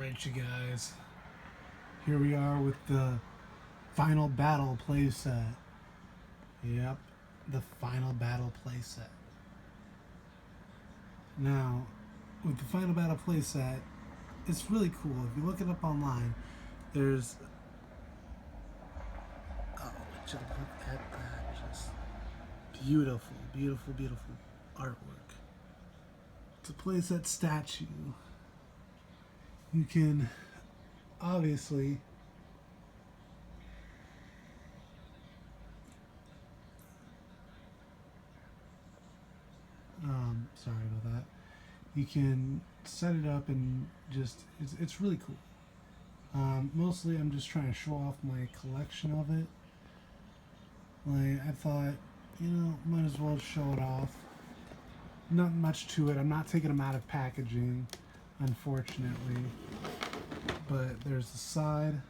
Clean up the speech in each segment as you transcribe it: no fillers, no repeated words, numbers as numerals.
Alright, you guys. Here we are with the final battle playset. Yep, the final battle playset. Now, with the final battle playset, it's really cool. If you look it up online, there's. Oh, would you look at that? Just beautiful, beautiful, beautiful artwork. It's a playset statue. You can obviously sorry about that. You can set it up and just it's really cool. Mostly I'm just trying to show off my collection of it. Like I thought, might as well show it off. Not much to it. I'm not taking them out of packaging, unfortunately. But there's the side.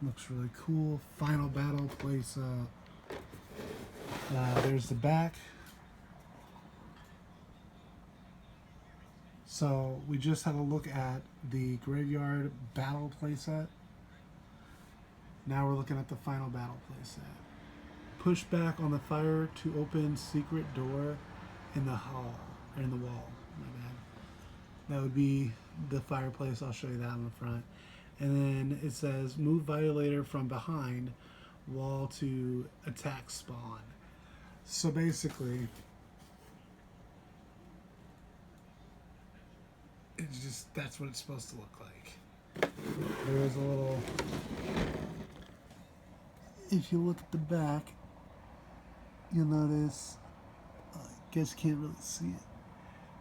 Looks really cool. Final battle place. There's the back. So we just had a look at the graveyard battle playset. Now we're looking at the final battle playset. Push back on the fire to open secret door in the hall, or in the wall. My bad. That would be the fireplace. I'll show you that on the front. And then it says move violator from behind wall to attack spawn. So basically, it's just, that's what it's supposed to look like. There is a little, if you look at the back, you'll notice, I guess you can't really see it.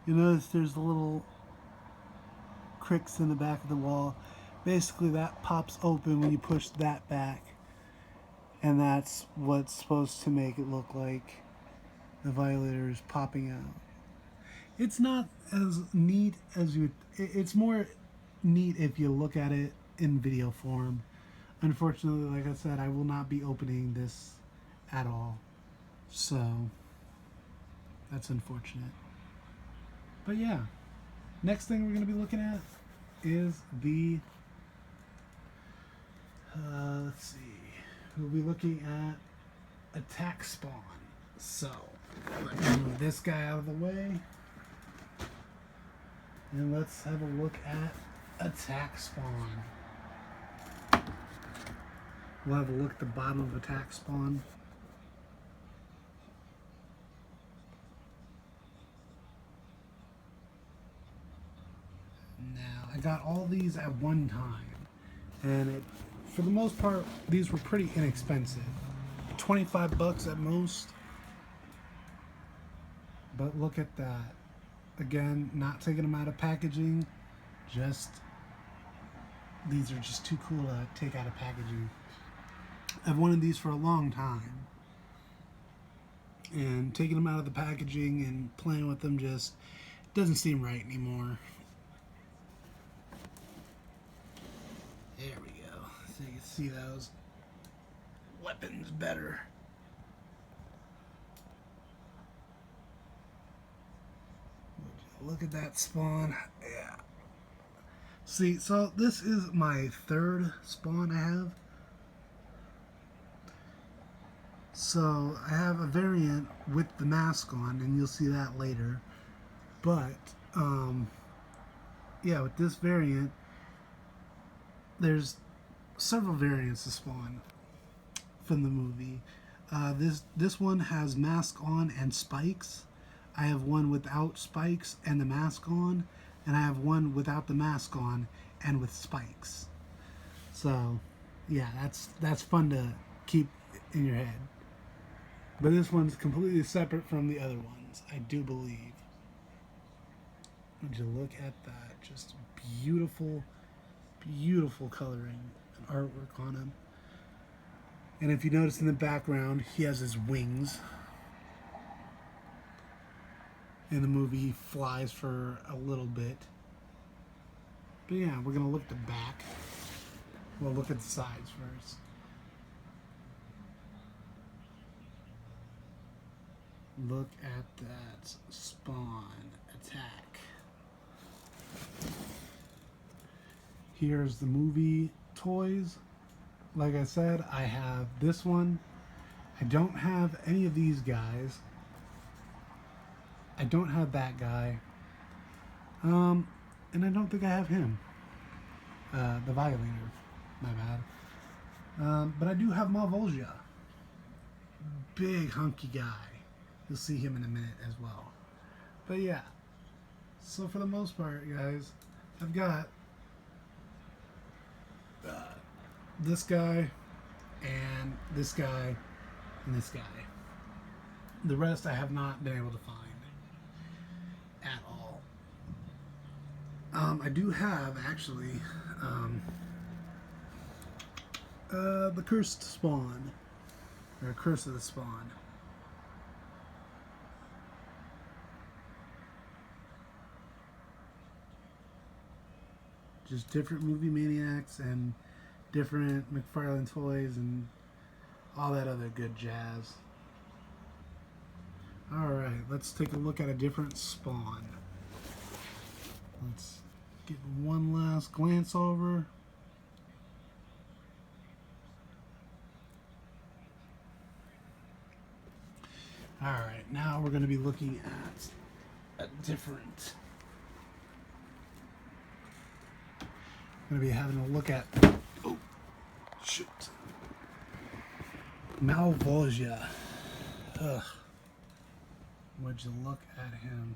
You'll notice there's a little cricks in the back of the wall. Basically that pops open when you push that back, and that's what's supposed to make it look like the violator is popping out. It's not as neat as you, it's more neat if you look at it in video form. Unfortunately, like I said, I will not be opening this at all, so that's unfortunate. But yeah, next thing we're going to be looking at is the let's see, we'll be looking at attack spawn. So let me move this guy out of the way, and let's have a look at attack spawn. We'll have a look at the bottom of attack spawn. Now, I got all these at one time, and for the most part, these were pretty inexpensive. 25 bucks at most. But look at that. Again, not taking them out of packaging. Just, these are just too cool to take out of packaging. I've wanted these for a long time. And taking them out of the packaging and playing with them just doesn't seem right anymore. There we go. So you can see those weapons better. Look at that spawn. Yeah. See, so this is my third spawn I have. So I have a variant with the mask on, and you'll see that later. But, yeah, with this variant, there's several variants of spawn from the movie. This one has mask on and spikes. I have one without spikes and the mask on, and I have one without the mask on and with spikes. So, yeah, that's fun to keep in your head. But this one's completely separate from the other ones, I do believe. Would you look at that? Just beautiful, beautiful coloring and artwork on him. And if you notice in the background, he has his wings. In the movie, he flies for a little bit. But yeah, we're going to look at the back. We'll look at the sides first. Look at that spawn attack. Here's the movie toys. Like I said, I have this one. I don't have any of these guys. I don't have that guy. And I don't think I have him. The Violator. My bad. But I do have Malvolgia. Big hunky guy. You'll see him in a minute as well. But yeah. So for the most part, guys, I've got this guy and this guy and this guy. The rest I have not been able to find at all. I do have actually the Cursed Spawn, or Curse of the Spawn. Just different movie maniacs and different McFarlane toys and all that other good jazz. Alright, let's take a look at a different Spawn. Let's get one last glance over. Alright, now we're going to be looking at a different... I'm going to be having a look at... Oh, shoot. Malvolgia. Ugh. Would you look at him?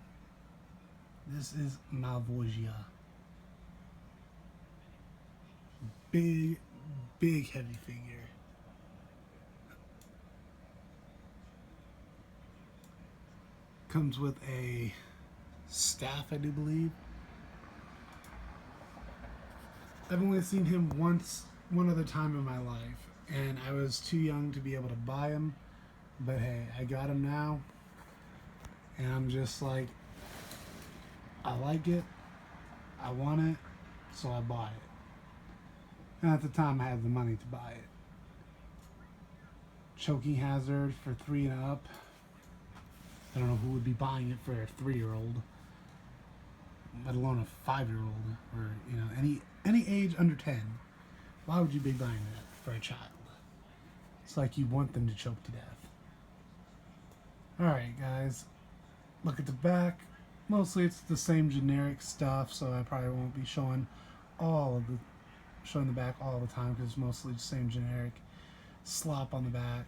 This is Malvolgia. Big heavy figure. Comes with a staff, I do believe. I've only seen him one other time in my life, and I was too young to be able to buy him. But hey, I got him now, and I'm just like, I like it, I want it, so I bought it. And at the time, I had the money to buy it. Choking hazard for 3 and up. I don't know who would be buying it for a 3-year-old, let alone a 5-year-old, or any age under 10. Why would you be buying that for a child? It's like you want them to choke to death. Alright guys, look at the back. Mostly it's the same generic stuff, so I probably won't be showing the back all the time, because it's mostly the same generic slop on the back.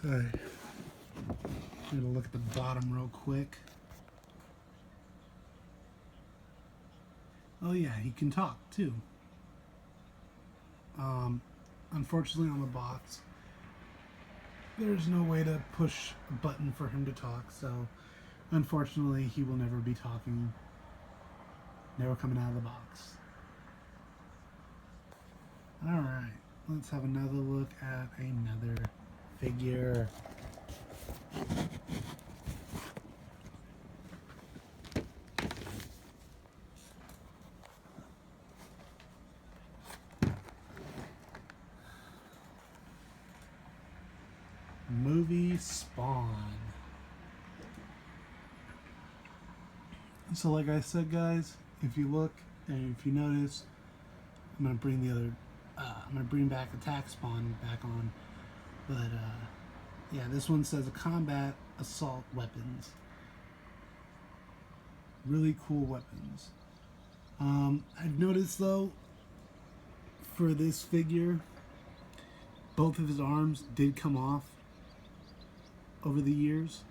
Alright. I'm gonna look at the bottom real quick. Oh yeah, he can talk too. Unfortunately on the box, there's no way to push a button for him to talk, so unfortunately he will never be talking, never coming out of the box. Alright, let's have another look at another figure. Movie Spawn. So like I said guys, if you look and if you notice, I'm gonna bring back Attack Spawn back on, but yeah, this one says combat assault weapons. Really cool weapons. I've noticed though, for this figure, both of his arms did come off over the years,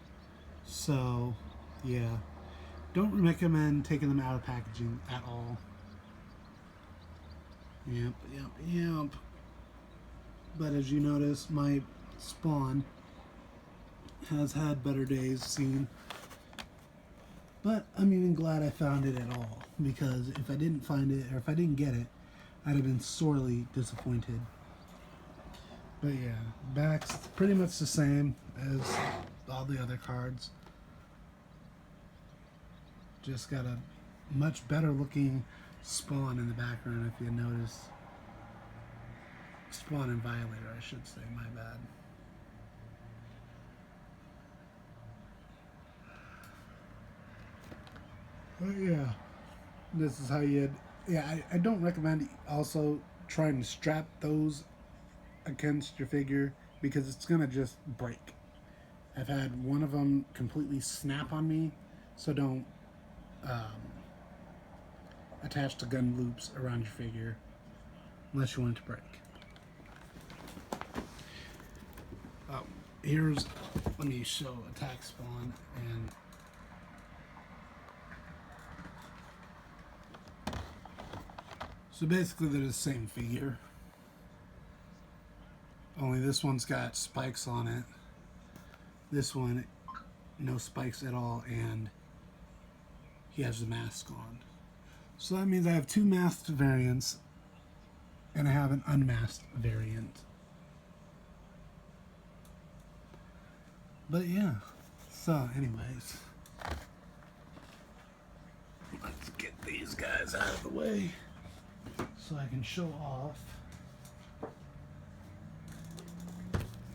so yeah, don't recommend taking them out of packaging at all. Yep. But as you notice, my Spawn has had better days seen. But I'm even glad I found it at all, because if I didn't find it, or if I didn't get it, I'd have been sorely disappointed. But yeah, back's pretty much the same as all the other cards. Just got a much better looking Spawn in the background, if you notice. Spawn and Violator, I should say, my bad. But yeah, this is how you. Yeah, I don't recommend also trying to strap those against your figure because it's gonna just break. I've had one of them completely snap on me, so don't um, attach the gun loops around your figure unless you want it to break. Here's, let me show attack spawn, and so basically they're the same figure, only this one's got spikes on it. This one, no spikes at all, and he has the mask on. So that means I have two masked variants, and I have an unmasked variant. But yeah, so anyways, let's get these guys out of the way so I can show off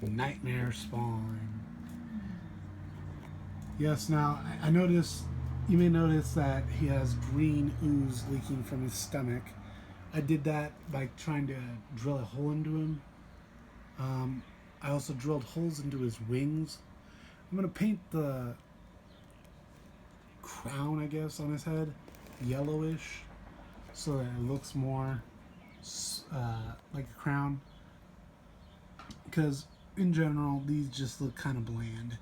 Nightmare Spawn. Yes, now I noticed, you may notice that he has green ooze leaking from his stomach. I did that by trying to drill a hole into him. I also drilled holes into his wings. I'm going to paint the crown, I guess, on his head yellowish so that it looks more like a crown. Because in general, these just look kind of bland.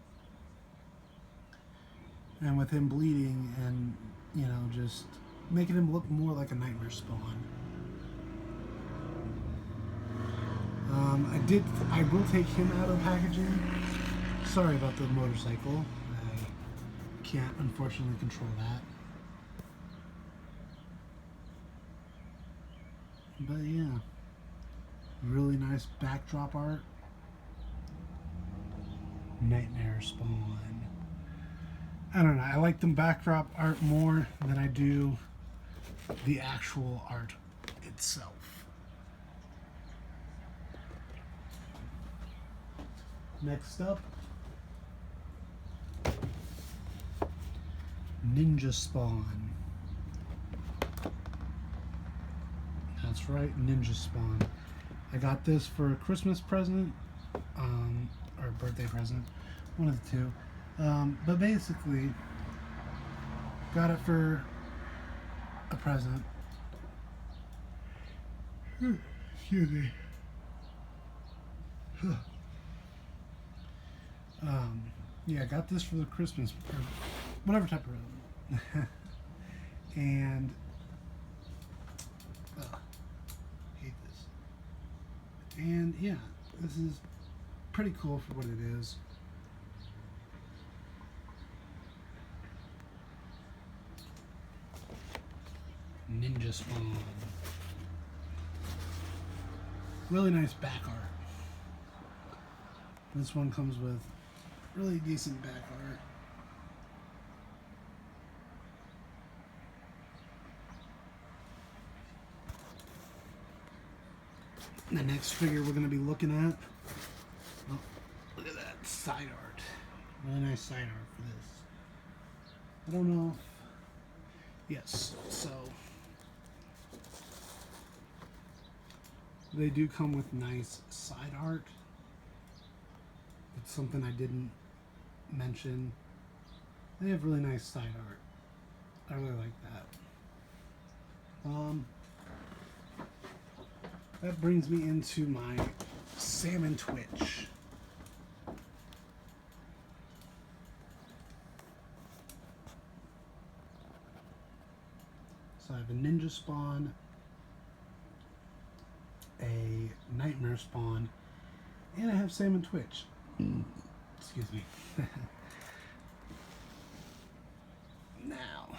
And with him bleeding and, you know, just making him look more like a Nightmare Spawn. I will take him out of the packaging. Sorry about the motorcycle. I can't unfortunately control that. But yeah, really nice backdrop art. Nightmare Spawn. I don't know, I like the backdrop art more than I do the actual art itself. Next up, Ninja Spawn. That's right, Ninja Spawn. I got this for a Christmas present, or birthday present, one of the two. But basically, got it for a present. Excuse me. Yeah, I got this for the Christmas, or whatever type of present. And hate this. And yeah, this is pretty cool for what it is. Ninja Spawn. Really nice back art. This one comes with really decent back art. The next figure we're going to be looking at, oh, look at that side art. Really nice side art for this. I don't know if, yes, so they do come with nice side art. It's something I didn't mention. They have really nice side art. I really like that. That brings me into my Salmon Twitch. So I have a Ninja Spawn, a Nightmare Spawn, and I have Salmon Twitch. Excuse me. Now,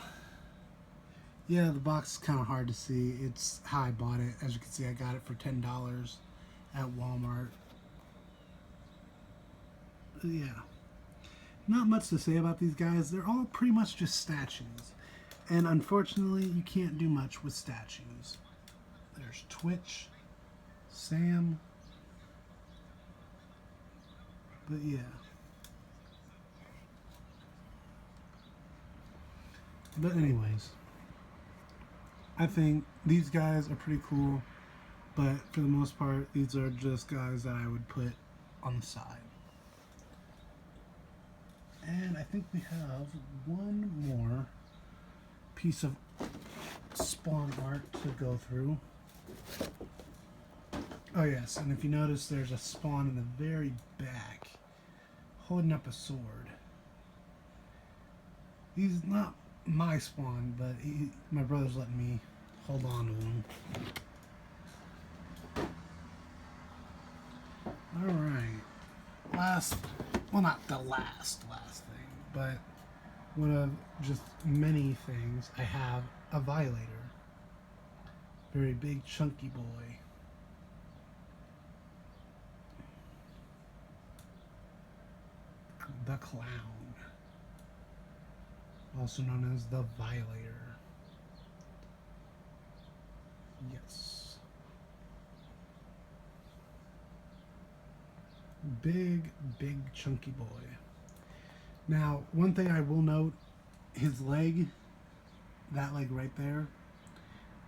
yeah, the box is kind of hard to see. It's how I bought it. As you can see, I got it for $10 at Walmart. Yeah, not much to say about these guys. They're all pretty much just statues. And unfortunately, you can't do much with statues. There's Twitch, Sam, but yeah. But anyways, I think these guys are pretty cool, but for the most part, these are just guys that I would put on the side. And I think we have one more piece of Spawn art to go through. Oh yes, and if you notice, there's a Spawn in the very back holding up a sword. He's not my Spawn, but my brother's letting me hold on to him. Alright, well, not the last thing, but one of just many things, I have a Violator. Very big, chunky boy. The Clown, also known as the Violator. Yes. Big, chunky boy. Now, one thing I will note, his leg, that leg right there,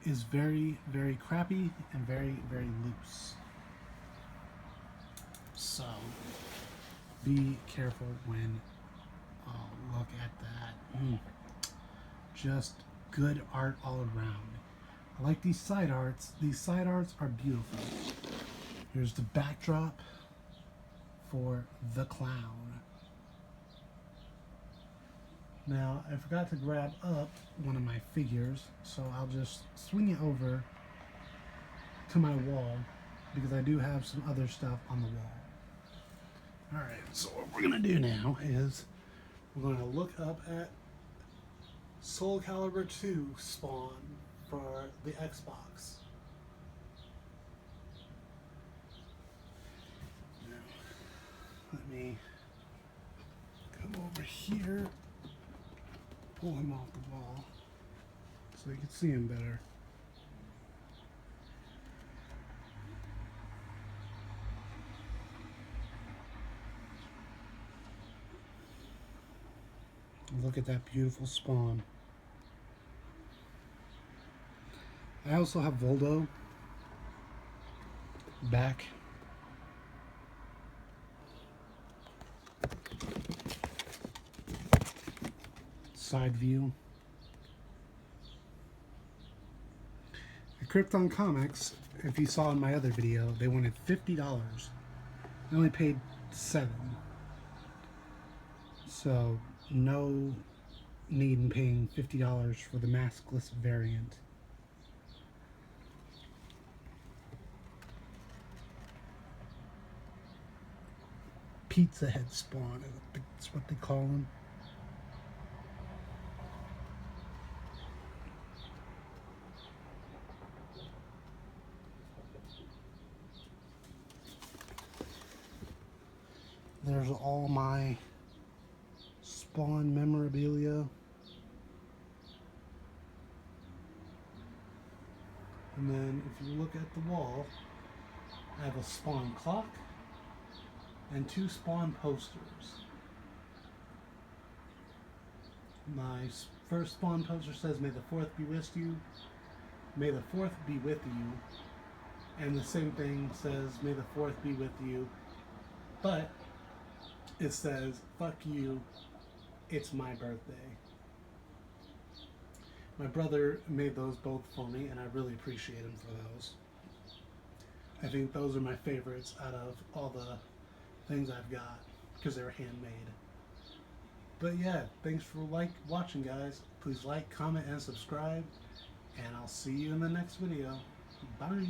is very, very crappy and very, very loose. So, be careful when look at that. Just good art all around. I like these side arts. These side arts are beautiful. Here's the backdrop for the Clown. Now, I forgot to grab up one of my figures, so I'll just swing it over to my wall because I do have some other stuff on the wall. Alright, so what we're going to do now is we're going to look up at Soul Calibur 2 Spawn for the Xbox. Now, let me come over here, pull him off the wall so you can see him better. Look at that beautiful Spawn. I also have Voldo back. Side view. At Krypton Comics, if you saw in my other video, they wanted $50. I only paid $7. So no need in paying $50 for the maskless variant. Pizza Head Spawn, that's what they call him. There's all my Spawn memorabilia. And then if you look at the wall, I have a Spawn clock and 2 Spawn posters. My first Spawn poster says, "May the 4th be with you." May the 4th be with you. And the same thing says, "May the 4th be with you." But it says, "Fuck you, it's my birthday." My brother made those both for me, and I really appreciate him for those. I think those are my favorites out of all the things I've got, because they were handmade. But yeah, thanks for watching, guys. Please like, comment, and subscribe, and I'll see you in the next video. Bye!